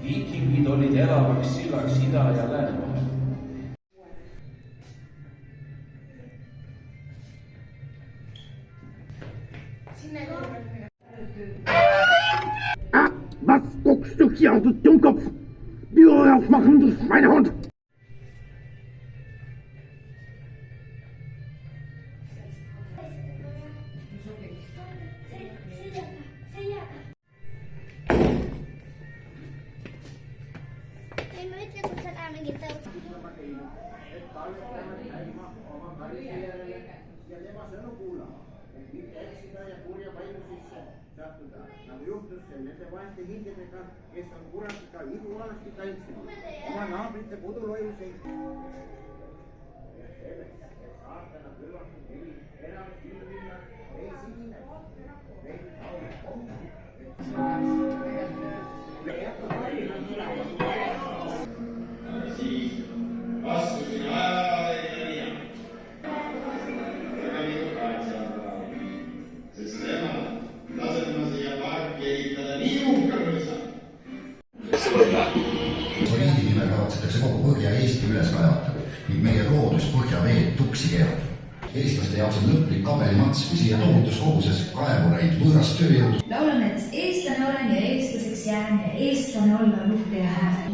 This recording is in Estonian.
Viikingid olid elavaks sillaks ida ja lääne vahel. Was guckst du hier, du Dummkopf? Tür aufmachen, du Schweinehund! Ei mä itse kun sä ainakin Nagu juhtus nende vaeste hingedega, kes on kuratiga idualasti tantsinud, oma naabrite koduloius ei. Ja selleks, et saatana kõlvatud neli enam silminnas ei sinine, neid laulab kogu, siis vastusin ajale ja nii. Väga mitu kahetsevad, sest tema laseb ma siia parki ehitada nii uhke mõisa. Riigi nimel kavatsetakse kogu Põhja-Eesti üles kaevata ning meie loodus põhjaveed tuksi keerata. Eestlaste jaoks on lõplik kabelimats, kui siia tohutus koguses kaevureid võõrast tööjõudu. Laulan, et eestlane olen ja eestlaseks jään ja eestlane olla on uhke ja hääv.